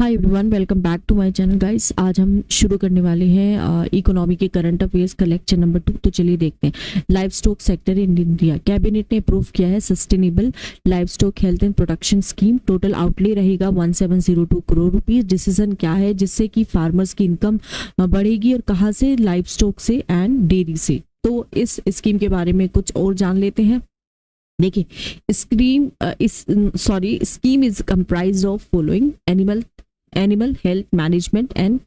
Hi everyone, welcome back to my channel guys. आज हम शुरू करने वाले हैं इकोनॉमी के करंट अफेयर्स का लेक्चर नंबर 2। तो चलिए देखते हैं। Livestock sector in India, cabinet ने अप्रूव किया है sustainable livestock health and protection scheme. Total outlay रहेगा 1702 करोड़ रुपीस। डिसीजन क्या है जिससे कि फार्मर्स की इनकम बढ़ेगी और कहाँ से? लाइव स्टॉक से एंड डेयरी से। तो इस स्कीम के बारे में कुछ और जान लेते हैं। देखिए, scheme is comprised of following: animal health management and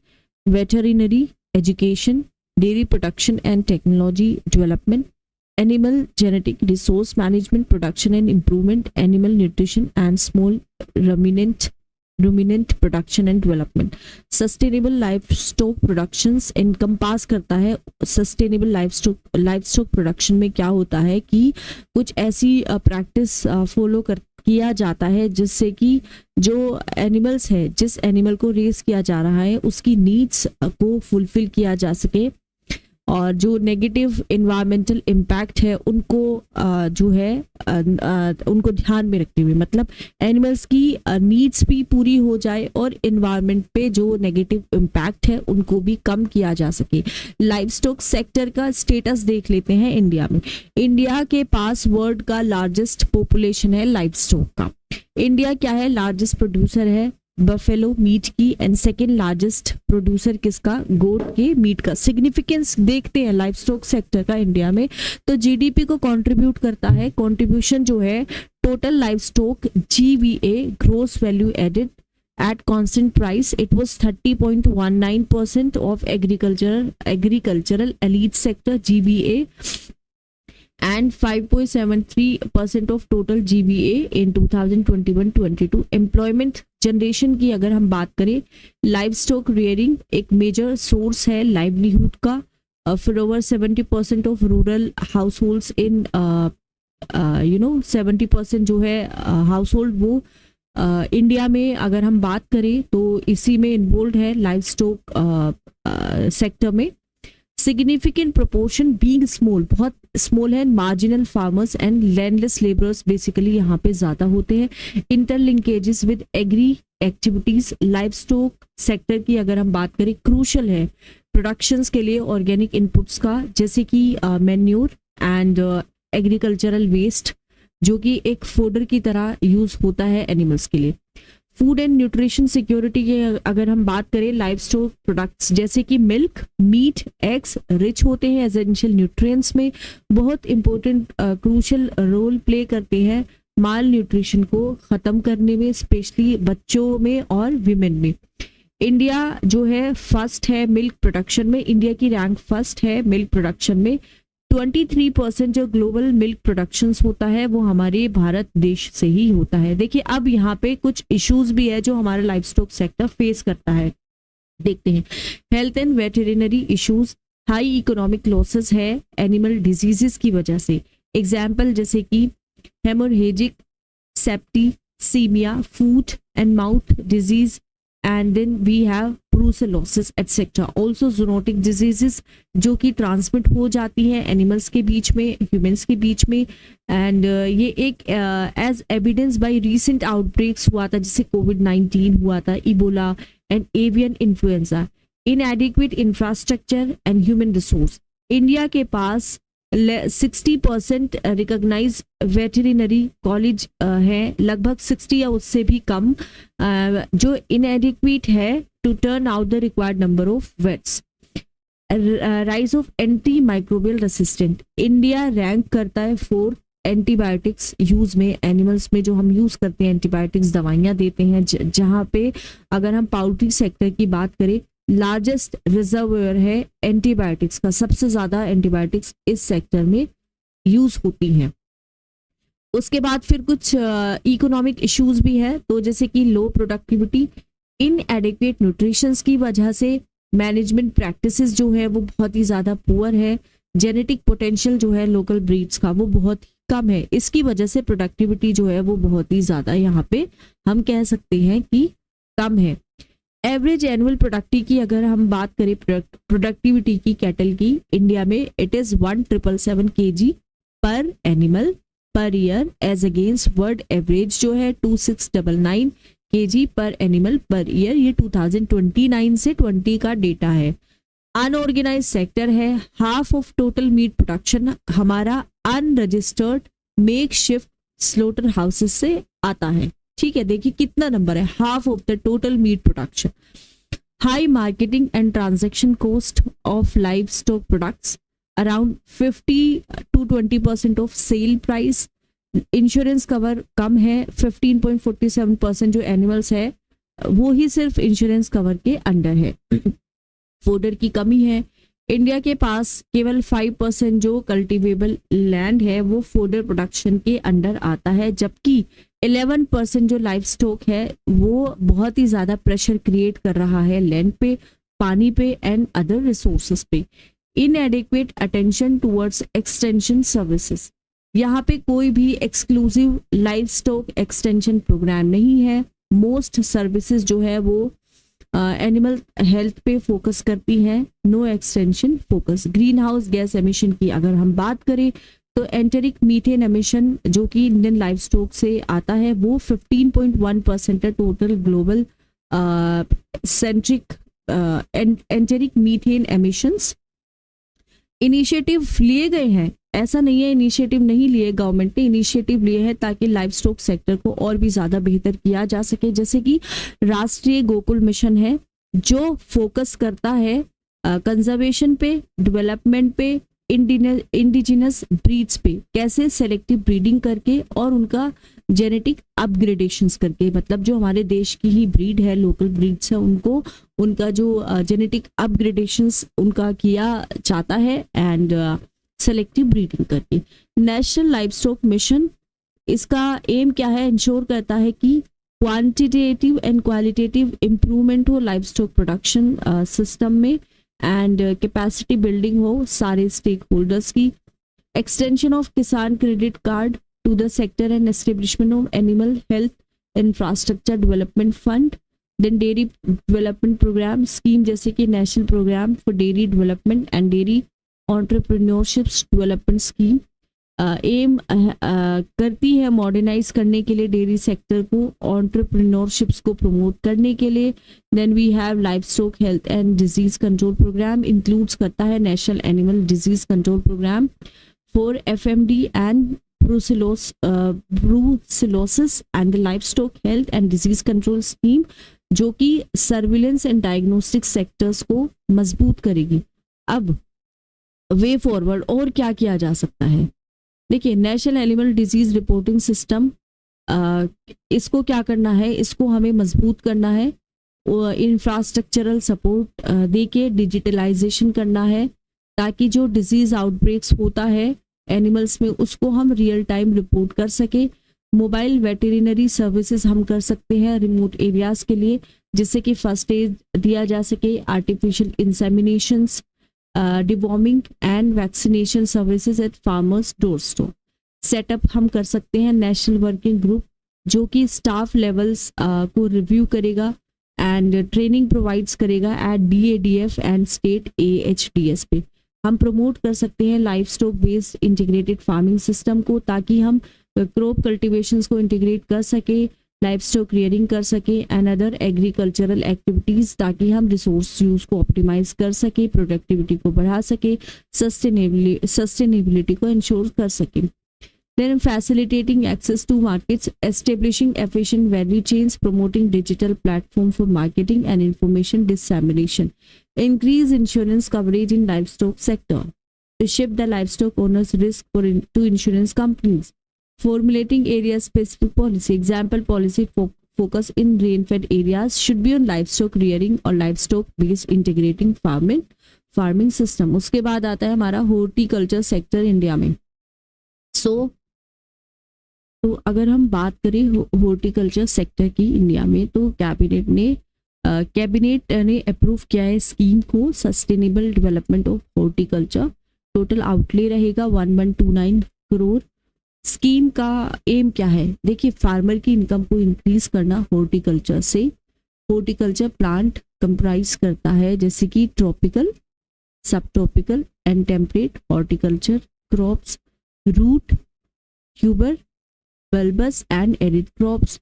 veterinary education, dairy production and technology development, animal genetic resource management, production and improvement, animal nutrition and small ruminant production and development. Sustainable livestock productions encompass करता है। Sustainable livestock production में क्या होता है कि कुछ ऐसी practice follow किया जाता है जिससे कि जो एनिमल्स है, जिस एनिमल को रेस किया जा रहा है, उसकी नीड्स को फुलफिल किया जा सके और जो नेगेटिव एनवायरमेंटल इम्पैक्ट है उनको उनको ध्यान में रखते हुए, मतलब एनिमल्स की नीड्स भी पूरी हो जाए और एनवायरमेंट पे जो नेगेटिव इम्पैक्ट है उनको भी कम किया जा सके। लाइव स्टॉक सेक्टर का स्टेटस देख लेते हैं इंडिया में। इंडिया के पास वर्ल्ड का लार्जेस्ट पॉपुलेशन है लाइव स्टॉक का। इंडिया क्या है? लार्जेस्ट प्रोड्यूसर है बफेलो मीट की एंड सेकेंड लार्जेस्ट प्रोड्यूसर किसका? गोट के मीट का। सिग्निफिकेंस देखते हैं लाइव स्टॉक सेक्टर का इंडिया में, तो जीडीपी को कंट्रीब्यूट करता है। कंट्रीब्यूशन जो है total livestock GVA, gross value added at constant price, it was 30.19% of agricultural elite sector GVA and 5.73% of total GVA in 2021-22। Employment generation की अगर हम बात करें, लाइव स्टॉक रियरिंग एक मेजर सोर्स है लाइवलीहुड का। फिर over 70% of rural households in 70% जो है हाउस होल्ड वो इंडिया में अगर हम बात करें तो इसी में इन्वॉल्व है लाइव स्टॉक सेक्टर में। सिग्निफिकेंट प्रोपोर्शन बीइंग स्मॉल, बहुत स्मॉल है। Marginal farmers and landless labourers basically यहाँ पे ज्यादा होते हैं। Interlinkages with agri activities, livestock sector की अगर हम बात करें क्रूशल है प्रोडक्शंस के लिए ऑर्गेनिक इनपुट्स का, जैसे कि मैन्योर एंड एग्रीकल्चरल वेस्ट, जो कि एक फोडर की तरह यूज होता है एनिमल्स के लिए। फूड एंड न्यूट्रिशन सिक्योरिटी की अगर हम बात करें, लाइव स्टॉक प्रोडक्ट्स जैसे कि मिल्क, मीट, एग्स रिच होते हैं एसेंशियल न्यूट्रिएंट्स में, बहुत इंपॉर्टेंट क्रूशियल रोल प्ले करते हैं माल न्यूट्रिशन को खत्म करने में, स्पेशली बच्चों में और विमेन में। इंडिया जो है फर्स्ट है मिल्क प्रोडक्शन में। इंडिया की रैंक फर्स्ट है मिल्क प्रोडक्शन में। 23% जो ग्लोबल मिल्क प्रोडक्शन होता है वो हमारे भारत देश से ही होता है। देखिए, अब यहाँ पे कुछ इश्यूज भी है जो हमारा लाइव स्टॉक सेक्टर फेस करता है, देखते हैं। Health and veterinary issues, high economic losses है एनिमल डिजीजेस की वजह से। एग्जाम्पल जैसे कि haemorrhagic septicaemia, foot and mouth disease, and then we have brucellosis etc. also zoonotic diseases जो कि ट्रांसमिट हो जाती हैं एनिमल्स के बीच में, ह्यूमंस के बीच में। एंड ये एक as evidence by recent outbreaks हुआ था, जैसे कोविड-19 हुआ था, Ebola and avian influenza. Inadequate infrastructure and human resource, India के पास 60% रिकॉग्नाइज वेटरिनरी कॉलेज है, लगभग 60 या उससे भी कम, जो इनएडिक्वेट है to turn out the required number of vets. Rise of anti microbial resistant, India rank करता है 4 एंटीबायोटिक्स यूज में, एनिमल्स में जो हम यूज करते हैं एंटीबायोटिक्स, दवाइयां देते हैं, जहां पे अगर हम पाउल्ट्री सेक्टर की बात करें, लार्जेस्ट रिजर्वयर है एंटीबायोटिक्स का, सबसे ज्यादा एंटीबायोटिक्स इस सेक्टर में यूज होती हैं। उसके बाद फिर कुछ इकोनॉमिक इश्यूज भी है, तो जैसे कि लो प्रोडक्टिविटी, इनएडिक्वेट न्यूट्रिशन की वजह से मैनेजमेंट प्रैक्टिसेस जो है वो बहुत ही ज्यादा पुअर है। जेनेटिक पोटेंशियल जो है लोकल ब्रीड्स का वो बहुत ही कम है, इसकी वजह से प्रोडक्टिविटी जो है वो बहुत ही ज्यादा यहाँ पे हम कह सकते हैं कि कम है। एवरेज एनुअल प्रोडक्टिविटी की अगर हम बात करें, प्रोडक्टिविटी की कैटल की इंडिया में, इट इज 1777 kg पर एनिमल पर year as against world average जो है 2699 केजी पर एनिमल पर ईयर। ये 2029 से 20 का डेटा है। अनऑर्गेनाइज सेक्टर है, half of total meat production हमारा unregistered makeshift slaughterhouses से आता है। ठीक है, देखिए कितना नंबर है, half of the total meat production. High marketing and transaction cost of livestock products, around 50 to 20% of sale price. Insurance cover कम है, 15.47% जो एनिमल्स है वो ही सिर्फ इंश्योरेंस कवर के अंडर है। फोडर की कमी है, इंडिया के पास केवल 5% जो कल्टीवेबल लैंड है वो फोडर प्रोडक्शन के अंडर आता है, जबकि 11% जो लाइव स्टॉक है वो बहुत ही ज्यादा प्रेशर क्रिएट कर रहा है लैंड पे, पानी पे एंड अदर रिसोर्सेज पे। Inadequate attention towards extension services, यहाँ पे कोई भी exclusive livestock extension program नहीं है। मोस्ट सर्विसेज जो है वो एनिमल हेल्थ पे फोकस करती हैं, no extension focus. Greenhouse gas emission की अगर हम बात करें तो एंटेरिक मीथेन एमिशन जो कि इंडियन लाइव स्टॉक से आता है वो 15.1% है total global centric enteric methane emissions. Initiative लिए गए हैं, ऐसा नहीं है इनिशिएटिव नहीं लिए, गवर्नमेंट ने इनिशिएटिव लिए हैं ताकि लाइव स्टॉक सेक्टर को और भी ज्यादा बेहतर किया जा सके। जैसे कि राष्ट्रीय गोकुल मिशन है जो फोकस करता है कंजर्वेशन पे, डेवलपमेंट पे, इंडिजिनस ब्रीड्स पे, कैसे सेलेक्टिव ब्रीडिंग करके और उनका जेनेटिक अपग्रेडेशंस करके, मतलब जो हमारे देश की ही ब्रीड है, लोकल ब्रीड्स है, उनको उनका जो जेनेटिक अपग्रेडेशंस उनका किया जाता है एंड सेलेक्टिव ब्रीडिंग करके। नेशनल लाइव स्टॉक मिशन, इसका एम क्या है, इंश्योर करता है कि क्वांटिटेटिव एंड क्वालिटेटिव इम्प्रूवमेंट हो लाइव स्टॉक प्रोडक्शन सिस्टम में एंड कैपेसिटी बिल्डिंग हो सारे स्टेक होल्डर्स की। Extension of Kisan credit card to the sector and establishment of animal health infrastructure development fund. Then dairy development program scheme जैसे कि national program for dairy development and dairy entrepreneurship development scheme M करती है modernise करने के लिए dairy sector को, एंटरप्रेन्योरशिप्स को promote करने के लिए। Then we have livestock health and disease control program, includes करता है national animal disease control program for FMD and brucellosis and livestock health and disease control scheme जो कि surveillance and diagnostic sectors को मजबूत करेगी। अब way forward और क्या किया जा सकता है, देखिए national animal disease reporting system, इसको क्या करना है, इसको हमें मजबूत करना है, इंफ्रास्ट्रक्चरल सपोर्ट देके डिजिटलाइजेशन करना है ताकि जो डिजीज आउटब्रेक्स होता है एनिमल्स में उसको हम रियल टाइम रिपोर्ट कर सके। मोबाइल वेटेरिनरी सर्विसेज हम कर सकते हैं रिमोट एरियाज के लिए, जिससे कि फर्स्ट एड दिया जा सके, artificial inseminations, deworming and vaccination services at farmers door store. Setup हम कर सकते हैं नेशनल वर्किंग ग्रुप जो कि स्टाफ लेवल्स को रिव्यू करेगा एंड ट्रेनिंग प्रोवाइड्स करेगा at DADF and state AHDS पे। हम प्रमोट कर सकते हैं livestock based integrated farming system को ताकि हम क्रॉप कल्टिवेशंस को इंटीग्रेट कर सके, लाइव स्टॉक रियरिंग कर सके एंड अदर एग्रीकल्चरल एक्टिविटीज ताकि हम रिसोर्स यूज को ऑप्टिमाइज कर सके, प्रोडक्टिविटी को बढ़ा सके, सस्टेनेबिलिटी को इंश्योर कर सके। Then facilitating access to markets, establishing efficient value chains, promoting digital platform for marketing and information dissemination. Increase insurance coverage in livestock sector. To shift the livestock owners' risk to insurance companies. Formulating area-specific policy. Example policy focus in rain-fed areas should be on livestock rearing or livestock-based integrating farming system. उसके बाद आता है हमारा horticulture sector India में. तो अगर हम बात करें हॉर्टिकल्चर सेक्टर की इंडिया में तो कैबिनेट ने अप्रूव किया है स्कीम को, sustainable development of horticulture. Total outlay रहेगा 1129 करोड़। स्कीम का एम क्या है, देखिए फार्मर की इनकम को इंक्रीज करना हॉर्टिकल्चर से। हॉर्टिकल्चर प्लांट कंप्राइज करता है जैसे कि tropical, sub tropical and temperate horticulture crops, root, tuber, bulbous and arid crops,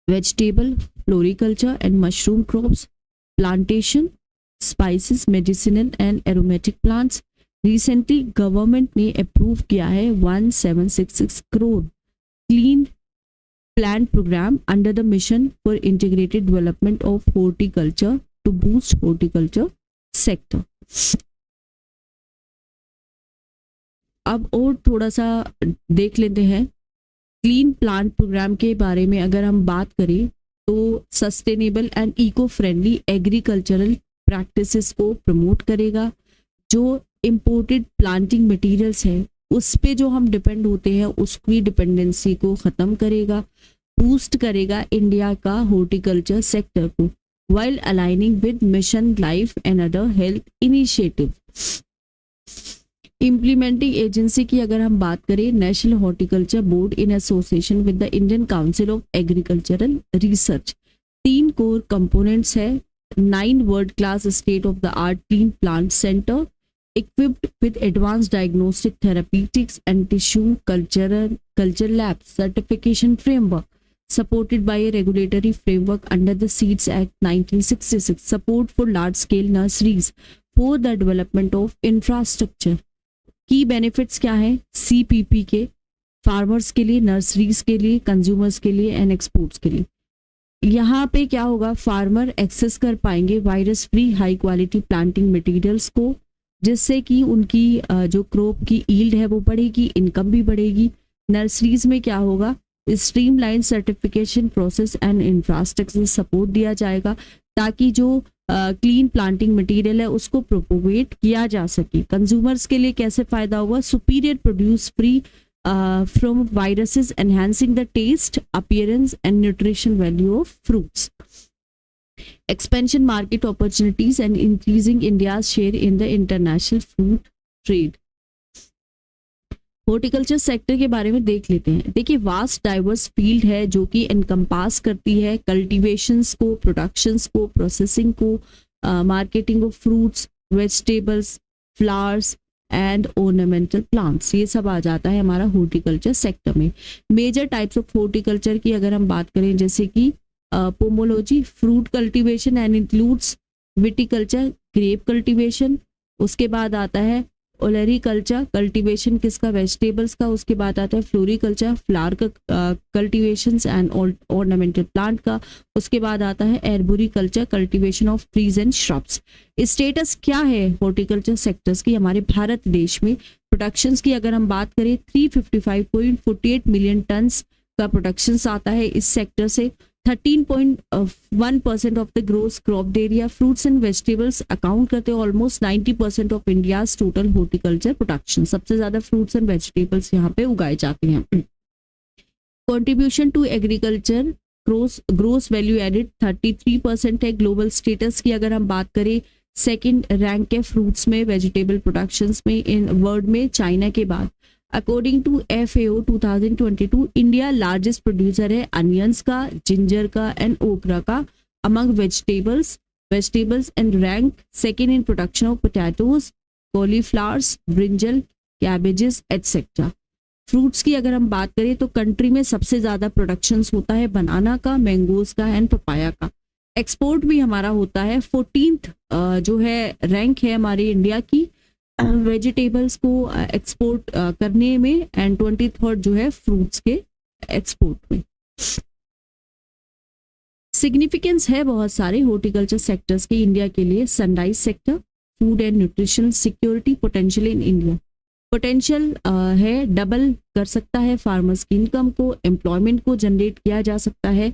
vegetable, floriculture and mushroom crops, plantation, spices, medicinal and aromatic plants. Recently government ने approve किया है 1766 crore clean plant program under the mission for integrated development of horticulture to boost horticulture sector. अब और थोड़ा सा देख लेते हैं क्लीन प्लांट प्रोग्राम के बारे में. अगर हम बात करें तो sustainable and eco friendly agricultural practices को प्रमोट करेगा. जो इम्पोर्टेड प्लांटिंग मटेरियल्स हैं उस पे जो हम डिपेंड होते हैं उसकी डिपेंडेंसी को ख़त्म करेगा. बूस्ट करेगा इंडिया का हॉर्टिकल्चर सेक्टर को while aligning with mission life and other health initiative. Implementing agency की अगर हम बात करें national horticulture board in association with the Indian council of agricultural research. 3 core components है. 9 world class state of the art clean plant centre equipped with advanced diagnostic therapeutics and tissue culture lab certification framework supported by a regulatory framework under the Seeds Act 1966. Support for large scale nurseries for the development of infrastructure. Key benefits क्या है CPP के? Farmers के लिए, nurseries के लिए, consumers के लिए and exports के लिए. यहाँ पे क्या होगा, फार्मर एक्सेस कर पाएंगे virus free high quality planting materials को, जिससे कि उनकी जो क्रॉप की यील्ड है वो बढ़ेगी, इनकम भी बढ़ेगी. नर्सरीज में क्या होगा, streamline certification process and infrastructure support दिया जाएगा ताकि जो क्लीन प्लांटिंग मटेरियल है उसको प्रोपोगेट किया जा सके. कंज्यूमर्स के लिए कैसे फायदा होगा, superior produce free from viruses enhancing the taste, appearance and nutrition value of fruits. Expansion market opportunities and increasing India's share in the international fruit trade. Horticulture sector के बारे में देख लेते हैं. देखिए वास्ट डाइवर्स फील्ड है जो कि एनकम्पास करती है कल्टीवेशंस को, प्रोडक्शंस को, प्रोसेसिंग को, marketing of fruits, vegetables, flowers and ornamental plants. ये सब आ जाता है हमारा हॉर्टिकल्चर सेक्टर में. मेजर टाइप्स ऑफ हॉर्टिकल्चर की अगर हम बात करें जैसे कि pomology, fruit cultivation and includes viticulture, grape cultivation. उसके बाद आता है ओलेरिकल्चर, कल्टीवेशन किसका, वेजिटेबल्स का. उसके बाद आता है फ्लोरिकल्चर, फ्लावर का कल्टीवेशन एंड ऑर्नामेंटल प्लांट का. उसके बाद आता है arboriculture, cultivation of trees and shrubs. Status क्या है हॉर्टिकल्चर सेक्टर्स की हमारे भारत देश में? प्रोडक्शंस की अगर हम बात करें 355.48 मिलियन टन्स का प्रोडक्शंस आता है इस सेक्टर से. 13.1% of the gross crop area. Fruits and vegetables account करते हैं almost 90% of India's total horticulture production. सबसे ज्यादा फ्रूट्स एंड वेजिटेबल्स यहाँ पे उगाए जाते हैं. Contribution to agriculture gross value added 33% है. ग्लोबल स्टेटस की अगर हम बात करें सेकेंड रैंक है फ्रूट्स में, वेजिटेबल प्रोडक्शंस में इन वर्ल्ड में चाइना के बाद. According to FAO 2022 India largest producer है अनियंस का, जिंजर का एंड ओकरा का among vegetables and rank second in production of potatoes, cauliflowers, brinjal, cabbages etcetera. Fruits की अगर हम बात करें तो कंट्री में सबसे ज्यादा प्रोडक्शंस होता है बनाना का, मैंगोज का एंड पपाया का. एक्सपोर्ट भी हमारा होता है 14th जो है रैंक है हमारी इंडिया की वेजिटेबल्स को एक्सपोर्ट करने में एंड 23rd जो है फ्रूट्स के एक्सपोर्ट में. सिग्निफिकेंस है बहुत सारे हॉर्टिकल्चर सेक्टर्स के इंडिया के लिए. Sunrise sector, food and nutritional security potential in India. Potential है डबल कर सकता है फार्मर्स की इनकम को, एम्प्लॉयमेंट को जनरेट किया जा सकता है,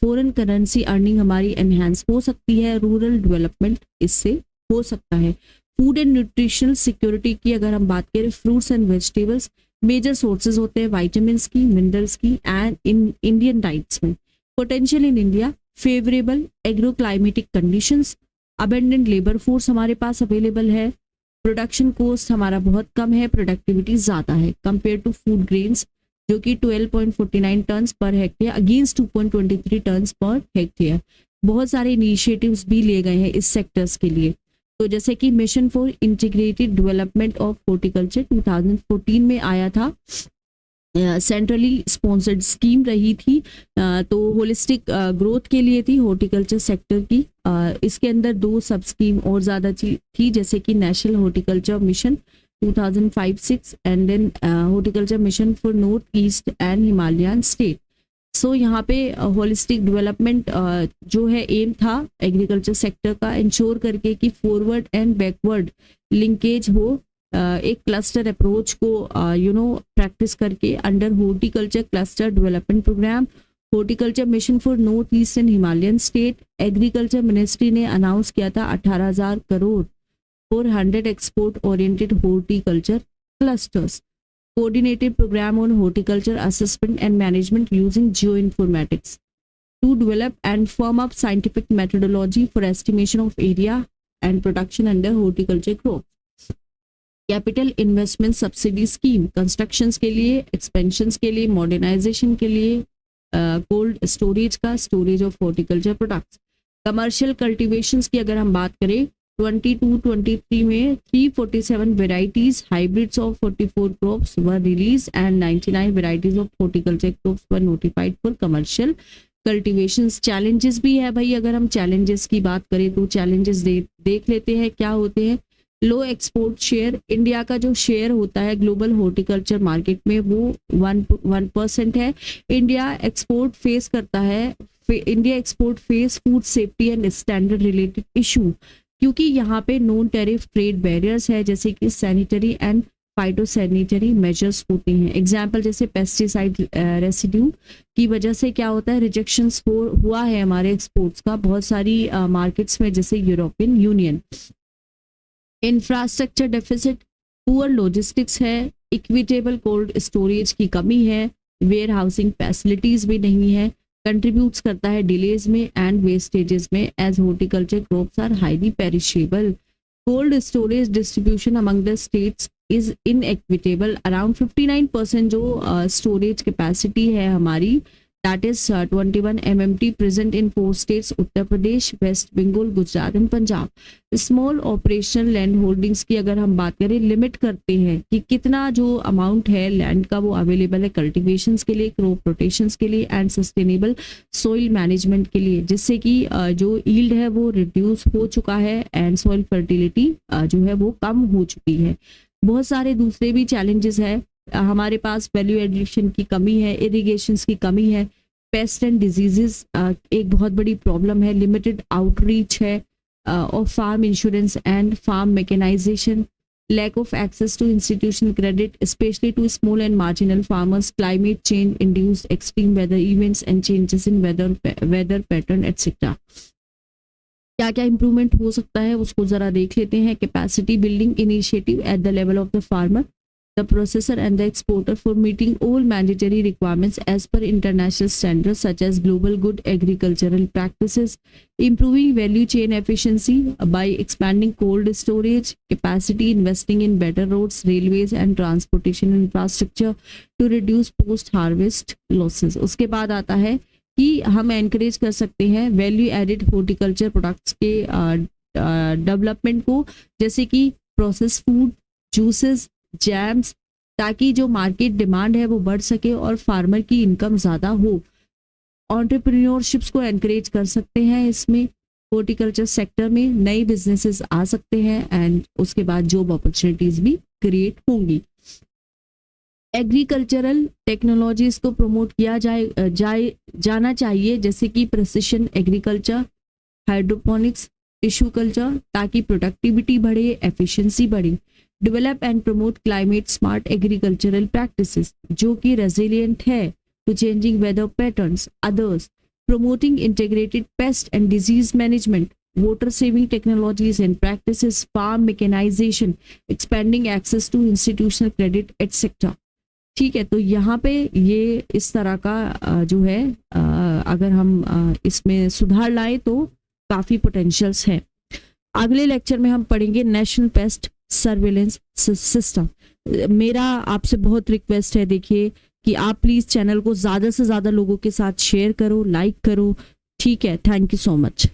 फॉरेन करेंसी अर्निंग हमारी एनहांस हो सकती है, रूरल डेवलपमेंट इससे हो सकता है. फूड एंड न्यूट्रिशनल सिक्योरिटी की अगर हम बात करें, fruits and vegetables major sources होते हैं विटामिन्स की, मिनरल्स की एंड इन इंडियन डाइट्स में. Potential in India, favourable agro climatic conditions, abundant labour force हमारे पास अवेलेबल है, प्रोडक्शन कॉस्ट हमारा बहुत कम है, प्रोडक्टिविटी ज़्यादा है कंपेयर टू फूड ग्रेन्स जो कि 12.49 turns per hectare against 2.23 turns per hectare. बहुत सारे इनिशिएटिव्स भी लिए गए हैं इस सेक्टर्स के लिए. तो जैसे कि mission for integrated development of horticulture 2014 में आया था सेंट्रली स्पॉन्सर्ड स्कीम रही थी, तो होलिस्टिक ग्रोथ के लिए थी हॉर्टिकल्चर सेक्टर की। इसके अंदर 2 सब स्कीम और ज़्यादा थी, जैसे कि national horticulture mission 2005-6 and then horticulture mission for north east and Himalayan state. So यहाँ पे होलिस्टिक डेवलपमेंट जो है एम था एग्रीकल्चर सेक्टर का, इंश्योर करके कि फॉरवर्ड एंड बैकवर्ड लिंकेज हो, एक क्लस्टर अप्रोच को प्रैक्टिस करके under horticulture cluster development program, horticulture mission for north east and Himalayan state. Agriculture ministry ने अनाउंस किया था 18,000 crore for 100 export oriented horticulture clusters, coordinated program on horticulture assessment and management using geo informatics to develop and firm up scientific methodology for estimation of area and production under horticulture crop. Capital investment subsidy scheme, constructions के लिए, expansions के लिए, modernisation के लिए, cold storage का, storage of horticulture products. Commercial cultivations की अगर हम बात करें 22-23 में 347 varieties hybrids of 44 crops were release and 99 varieties of horticulture crops were notified for commercial cultivations. Challenges भी है भाई, अगर हम चैलेंजेस की बात करें तो चैलेंजेस देख लेते हैं क्या होते हैं। लो एक्सपोर्ट शेयर, इंडिया का जो शेयर होता है ग्लोबल हॉर्टिकल्चर मार्केट में वो 1% है। इंडिया एक्सपोर्ट फेस करता है, India export face food safety and standard related issue, क्योंकि यहाँ पे नॉन टेरिफ ट्रेड बैरियर्स है, जैसे कि सैनिटरी एंड फाइटोसैनिटरी मेजर्स होते हैं। एग्जाम्पल जैसे पेस्टिसाइड रेसिड्यू की वजह से क्या होता है, रिजेक्शंस हुआ है हमारे एक्सपोर्ट्स का बहुत सारी मार्केट्स में, जैसे European union. Infrastructure deficit, poor logistics है, इक्विटेबल कोल्ड स्टोरेज की कमी है, वेयर हाउसिंग फैसिलिटीज भी नहीं है, कंट्रीब्यूट्स करता है डिलेज में एंड वेस्टेजेस में, as horticulture crops are highly perishable. Cold storage distribution among the states is inequitable. Around 59% जो स्टोरेज कैपेसिटी है हमारी, that is 21 MMT present in 4 states, Uttar Pradesh, west Bengal, Gujarat and Punjab. Small operational land holdings की अगर हम बात करें, limit करते हैं कि कितना जो अमाउंट है लैंड का वो अवेलेबल है कल्टिवेशंस के लिए, क्रॉप रोटेशंस के लिए एंड सस्टेनेबल सॉइल मैनेजमेंट के लिए, जिससे कि जो यील्ड है वो रिड्यूस हो चुका है एंड सॉइल फर्टिलिटी जो है वो कम हो चुकी है। बहुत सारे दूसरे भी चैलेंजेस है, हमारे पास वैल्यू एडिशन की कमी है, इरिगेशंस की कमी है, पेस्ट एंड डिजीजेस एक बहुत बड़ी प्रॉब्लम है, लिमिटेड आउटरीच है of farm insurance and farm mechanisation, lack of access to institutional credit specially to small and marginal farmers, climate change induced extreme weather events and changes in weather pattern etcetera. क्या क्या improvement हो सकता है उसको जरा देख लेते हैं। Capacity building initiative at the level of the farmer, the processor and the exporter for meeting all mandatory requirements as per international standards such as global good agricultural practices, improving value chain efficiency by expanding cold storage capacity, investing in better roads, railways and transportation infrastructure to reduce post harvest losses। उसके बाद आता है कि हम encourage कर सकते हैं value added horticulture products के डेवलपमेंट को, जैसे कि प्रोसेस फूड, जूसेस, जैम्स, ताकि जो मार्केट डिमांड है वो बढ़ सके और फार्मर की इनकम ज़्यादा हो। एंटरप्रेन्योरशिप्स को एनकरेज कर सकते हैं, इसमें हॉर्टिकल्चर सेक्टर में नए बिजनेसेस आ सकते हैं एंड उसके बाद जॉब अपॉर्चुनिटीज भी क्रिएट होंगी। एग्रीकल्चरल टेक्नोलॉजीज को प्रमोट किया जाना चाहिए, जैसे कि precision agriculture, hydroponics, tissue culture, ताकि प्रोडक्टिविटी बढ़े, एफिशिएंसी बढ़े। Develop and promote climate smart agricultural practices जो कि रेजिलिएंट है to changing weather patterns. Others, promoting integrated pest and disease management, water saving technologies and practices, farm mechanization, expanding access to institutional credit etc। ठीक है, तो यहाँ पे ये इस तरह का जो है अगर हम इसमें सुधार लाएं तो काफ़ी पोटेंशियल्स हैं। अगले लेक्चर में हम पढ़ेंगे नेशनल पेस्ट सर्विलेंस सिस्टम। मेरा आपसे बहुत रिक्वेस्ट है, देखिए कि आप प्लीज़ चैनल को ज़्यादा से ज़्यादा लोगों के साथ शेयर करो, लाइक करो। ठीक है, थैंक यू सो मच।